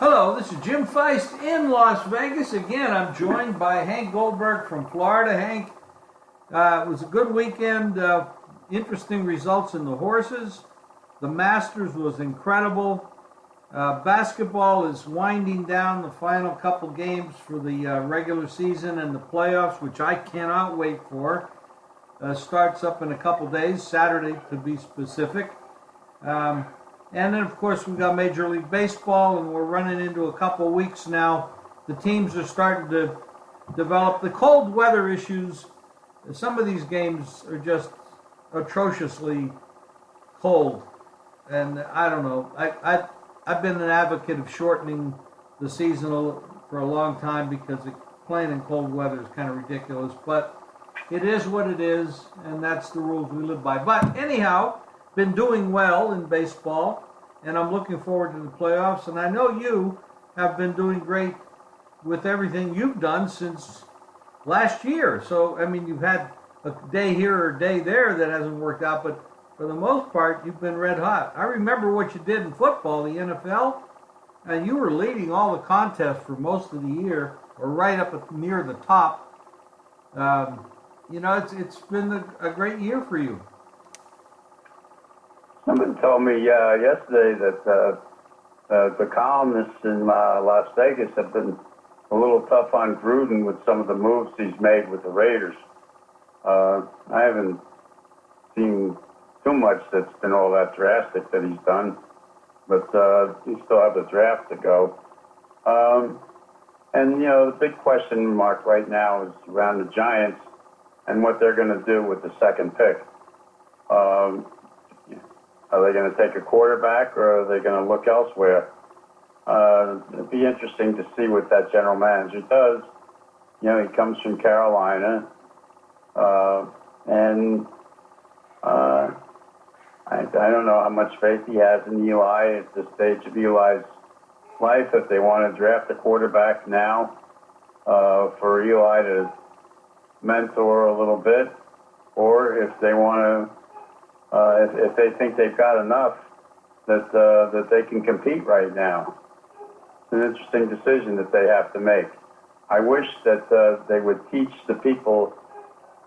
Hello, this is Jim Feist in Las Vegas. Again, I'm joined by Hank Goldberg from Florida. Hank, it was a good weekend. Interesting results in the horses. The Masters was incredible. Basketball is winding down the final couple games for the regular season and the playoffs, which I cannot wait for. Starts up in a couple days, Saturday to be specific. And then, of course, we've got Major League Baseball, and we're running into a couple weeks now. The teams are starting to develop. The cold weather issues, some of these games are just atrociously cold. And I don't know. I've been an advocate of shortening the season for a long time because playing in cold weather is kind of ridiculous. But it is what it is, and that's the rules we live by. But anyhow, been doing well in baseball, and I'm looking forward to the playoffs. And I know you have been doing great with everything you've done since last year. So, I mean, you've had a day here or a day there that hasn't worked out, but for the most part, you've been red hot. I remember what you did in football, the NFL, and you were leading all the contests for most of the year, or right up near the top. It's been a great year for you. Someone told me yesterday that the columnists in Las Vegas have been a little tough on Gruden with some of the moves he's made with the Raiders. I haven't seen too much that's been all that drastic that he's done, but he still have the draft to go. And the big question mark right now is around the Giants and what they're going to do with the second pick. Are they going to take a quarterback, or are they going to look elsewhere? It'd be interesting to see what that general manager does. He comes from Carolina, and I don't know how much faith he has in Eli at this stage of Eli's life, if they want to draft a quarterback now for Eli to mentor a little bit, or if they want to if they think they've got enough that they can compete right now. It's an interesting decision that they have to make. I wish that they would teach the people,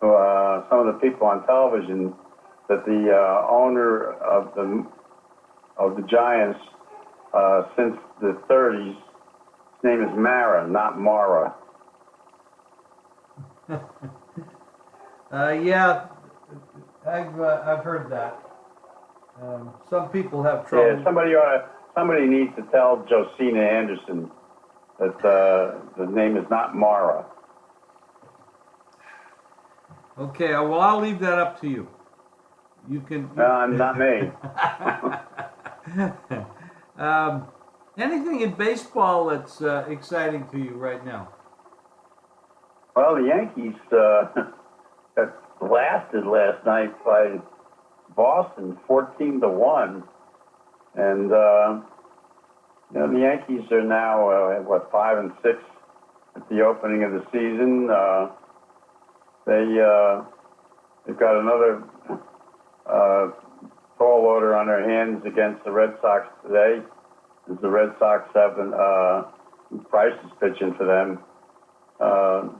some of the people on television, that the owner of the Giants since the 30s, his name is Mara, not Mara. Yeah. I've heard that. Some people have trouble. Yeah, somebody needs to tell Josina Anderson that the name is not Mara. Okay, well, I'll leave that up to you. You can. Not me. Anything in baseball that's exciting to you right now? Well, the Yankees got blasted last night by Boston, 14-1, and the Yankees are now 5-6 at the opening of the season. They've got another tall order on their hands against the Red Sox today, as the Red Sox have Price is pitching for them.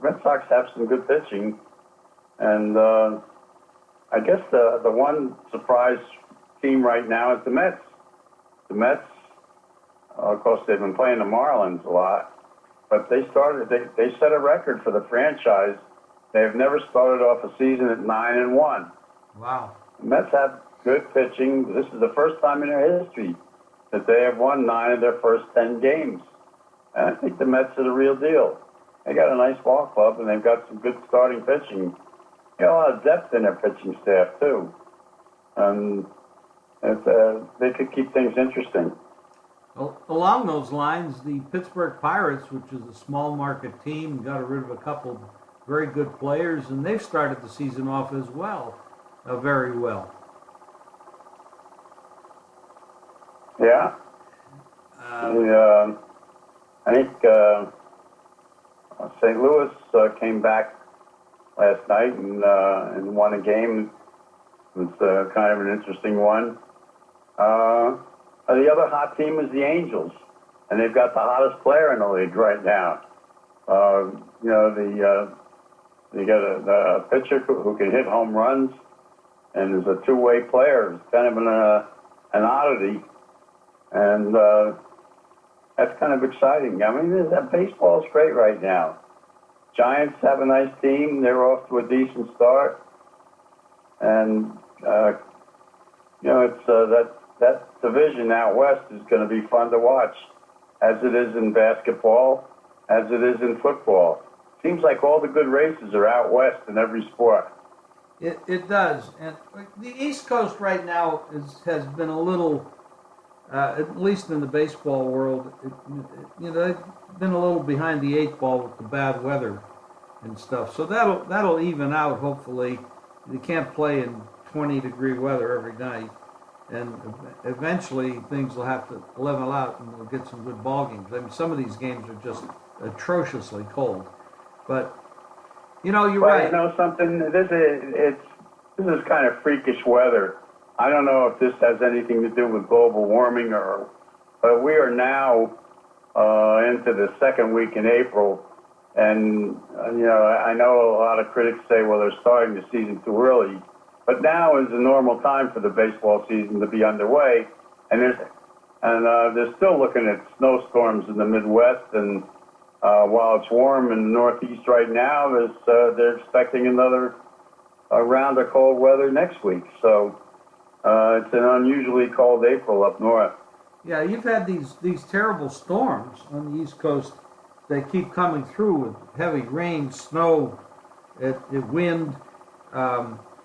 Red Sox have some good pitching. And I guess the one surprise team right now is the Mets. The Mets, of course, they've been playing the Marlins a lot, but they set a record for the franchise. They have never started off a season at 9-1. Wow. The Mets have good pitching. This is the first time in their history that they have won 9 of their first 10 games. And I think the Mets are the real deal. They got a nice ball club, and they've got some good starting pitching. Got a lot of depth in their pitching staff, too. And they could keep things interesting. Well, along those lines, the Pittsburgh Pirates, which is a small market team, got rid of a couple of very good players, and they've started the season off as well, very well. Yeah. I think St. Louis came back last night and won a game. It was kind of an interesting one. The other hot team is the Angels. and they've got the hottest player in the league right now. You know, they got a pitcher who can hit home runs, and is a two-way player. It's kind of an oddity, and that's kind of exciting. I mean, that baseball is great right now. Giants have a nice team. They're off to a decent start, and you know, it's that division out west is going to be fun to watch, as it is in basketball, as it is in football. Seems like all the good races are out west in every sport. It does, and the East Coast right now has been a little, at least in the baseball world, you know, they've been a little behind the eight ball with the bad weather and stuff. So that'll even out, hopefully. You can't play in 20-degree weather every night, and eventually things will have to level out, and we'll get some good ball games. I mean, some of these games are just atrociously cold, but you know, you're right. You know something? This is kind of freakish weather. I don't know if this has anything to do with global warming but we are now into the second week in April, and you know, I know a lot of critics say, well, they're starting the season too early, but now is the normal time for the baseball season to be underway, and they're still looking at snowstorms in the Midwest, and while it's warm in the Northeast right now, they're expecting another round of cold weather next week. So it's an unusually cold April up north. Yeah, you've had these terrible storms on the East Coast. They keep coming through with heavy rain, snow, wind.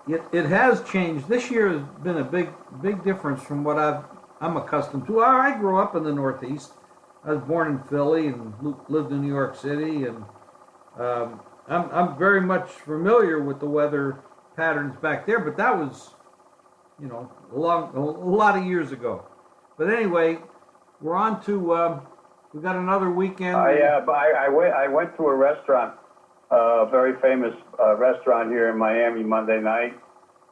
It has changed. This year has been a big difference from what I'm accustomed to. I grew up in the Northeast. I was born in Philly and lived in New York City, and I'm very much familiar with the weather patterns back there. But that was, you know, a lot of years ago. But anyway, we're on to we got another weekend. I went to a restaurant, a very famous restaurant here in Miami Monday night,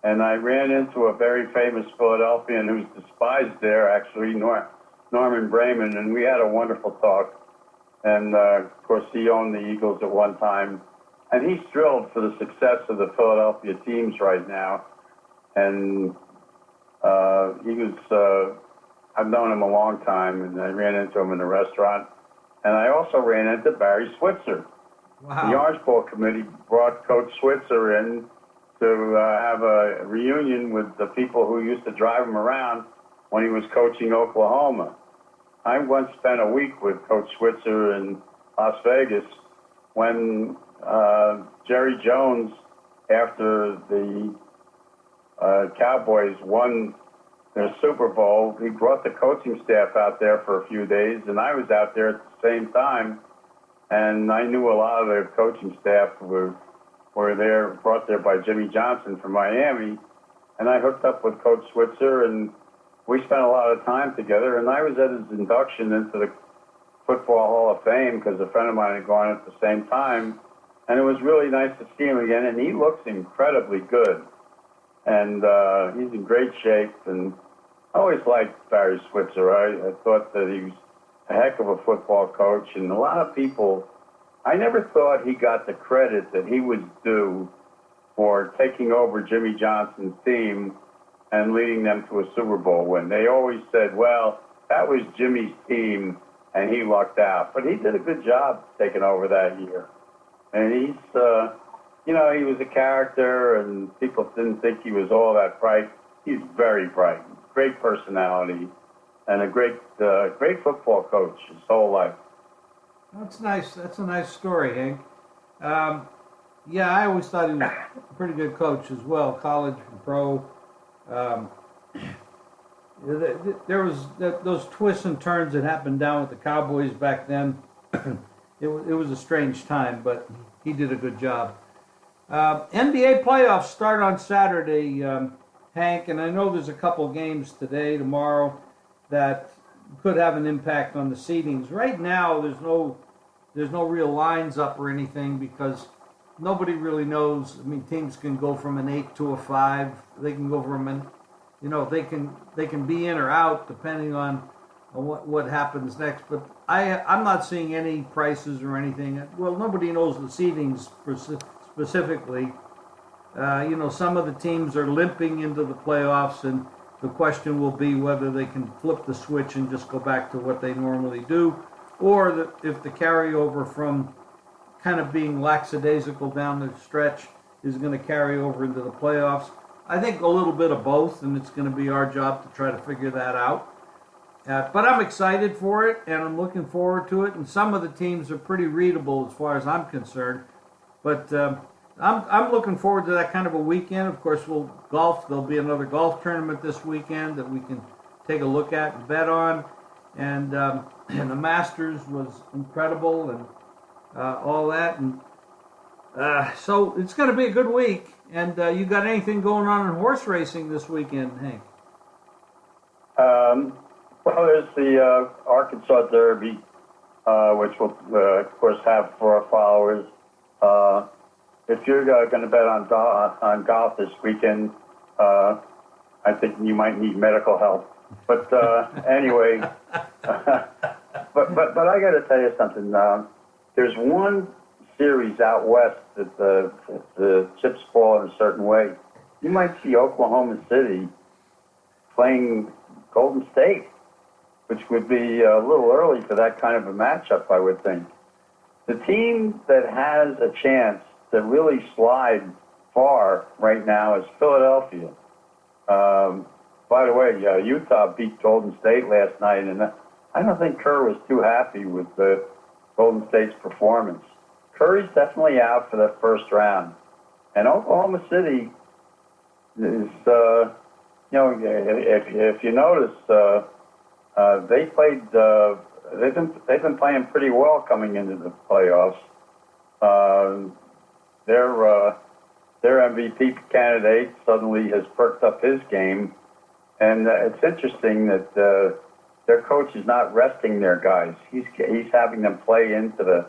and I ran into a very famous Philadelphian who's despised there, actually, Norman Brayman, and we had a wonderful talk. And of course, he owned the Eagles at one time, and he's thrilled for the success of the Philadelphia teams right now. And I've known him a long time, and I ran into him in a restaurant. And I also ran into Barry Switzer. Wow. The Orange Bowl committee brought Coach Switzer in to have a reunion with the people who used to drive him around when he was coaching Oklahoma. I once spent a week with Coach Switzer in Las Vegas when Jerry Jones, after the Cowboys won their Super Bowl, he brought the coaching staff out there for a few days, and I was out there at the same time, and I knew a lot of the coaching staff were brought there by Jimmy Johnson from Miami, and I hooked up with Coach Switzer, and we spent a lot of time together, and I was at his induction into the Football Hall of Fame because a friend of mine had gone at the same time, and it was really nice to see him again, and he looks incredibly good, and he's in great shape, and I always liked Barry Switzer. I thought that he was a heck of a football coach, and a lot of people, I never thought he got the credit that he was due for taking over Jimmy Johnson's team and leading them to a Super Bowl win. They always said, well, that was Jimmy's team, and he lucked out. But he did a good job taking over that year. And he's, you know, he was a character, and people didn't think he was all that bright. He's very bright, great personality, and a great football coach his whole life. That's nice. That's a nice story, Hank. Yeah, I always thought he was a pretty good coach as well, college and pro. There was those twists and turns that happened down with the Cowboys back then. It was a strange time, but he did a good job. NBA playoffs start on Saturday, Hank, and I know there's a couple games today, tomorrow, that could have an impact on the seedings. Right now, there's no real lines up or anything because nobody really knows. I mean, teams can go from an 8 to a 5. They can go from they can be in or out depending on on what happens next. But I'm not seeing any prices or anything. Well, nobody knows the seedings specifically. Some of the teams are limping into the playoffs, and the question will be whether they can flip the switch and just go back to what they normally do, or if the carryover from kind of being lackadaisical down the stretch is going to carry over into the playoffs. I think a little bit of both, and it's going to be our job to try to figure that out. But I'm excited for it, and I'm looking forward to it. And some of the teams are pretty readable as far as I'm concerned. But I'm looking forward to that kind of a weekend. Of course, we'll golf. There'll be another golf tournament this weekend that we can take a look at and bet on. And the Masters was incredible, and all that. And so it's going to be a good week. And you got anything going on in horse racing this weekend, Hank? Well, there's the Arkansas Derby, which we'll, of course, have for our followers. If you're going to bet on golf this weekend, I think you might need medical help. But anyway, but I got to tell you something. There's one series out west that the chips fall in a certain way. You might see Oklahoma City playing Golden State, which would be a little early for that kind of a matchup, I would think. The team that has a chance to really slide far right now is Philadelphia. By the way, Utah beat Golden State last night, and I don't think Kerr was too happy with the Golden State's performance. Curry's definitely out for the first round. And Oklahoma City is, if you notice, they've been playing pretty well coming into the playoffs. Their MVP candidate suddenly has perked up his game, and it's interesting that their coach is not resting their guys. He's having them play into the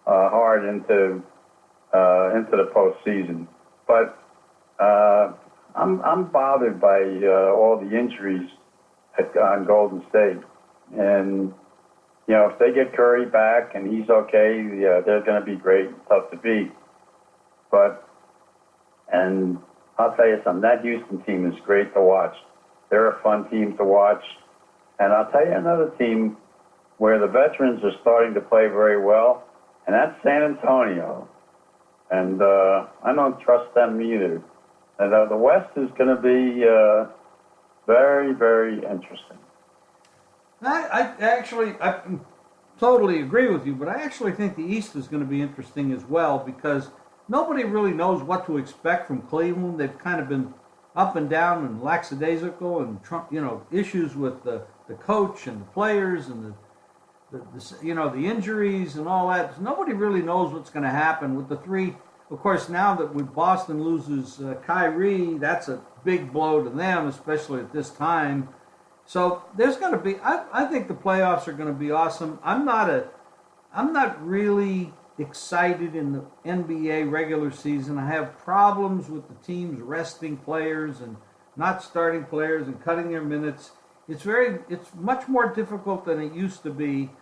hard into the postseason. But I'm bothered by all the injuries on Golden State, and if they get Curry back and he's okay, they're going to be great, tough to beat. And I'll tell you something, that Houston team is great to watch. They're a fun team to watch. And I'll tell you another team where the veterans are starting to play very well, and that's San Antonio. And I don't trust them either. And the West is going to be very, very interesting. I totally agree with you, but I actually think the East is going to be interesting as well, because nobody really knows what to expect from Cleveland. They've kind of been up and down and lackadaisical, and issues with the coach and the players and the injuries and all that. Nobody really knows what's going to happen with the three. Of course, now that when Boston loses Kyrie, that's a big blow to them, especially at this time. So there's going to be. I think the playoffs are going to be awesome. I'm not really excited in the NBA regular season. I have problems with the teams resting players and not starting players and cutting their minutes. It's much more difficult than it used to be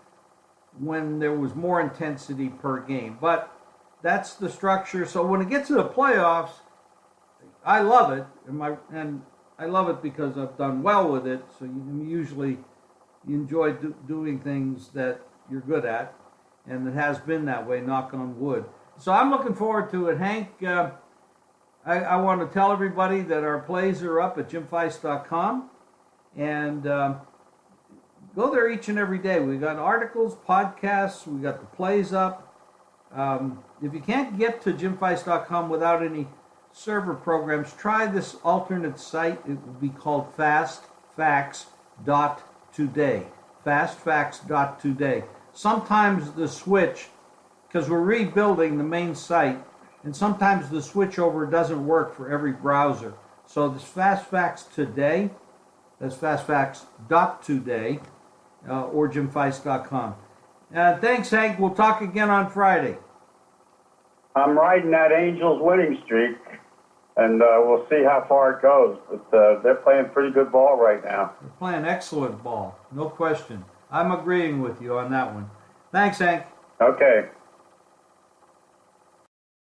when there was more intensity per game. But that's the structure. So when it gets to the playoffs, I love it, and I love it because I've done well with it. So you enjoy doing things that you're good at, and it has been that way, knock on wood. So I'm looking forward to it. Hank, I want to tell everybody that our plays are up at jimfeist.com, and go there each and every day. We got articles, podcasts, we got the plays up. If you can't get to jimfeist.com without any server programs, try this alternate site. It will be called fastfacts.today. Fastfacts.today. Sometimes the switch, because we're rebuilding the main site, and sometimes the switchover doesn't work for every browser. So this FastFacts Today, that's fastfacts.today, or jimfeist.com. Thanks, Hank. We'll talk again on Friday. I'm riding that Angels winning streak. and we'll see how far it goes. But they're playing pretty good ball right now. They're playing excellent ball, no question. I'm agreeing with you on that one. Thanks, Hank. Okay.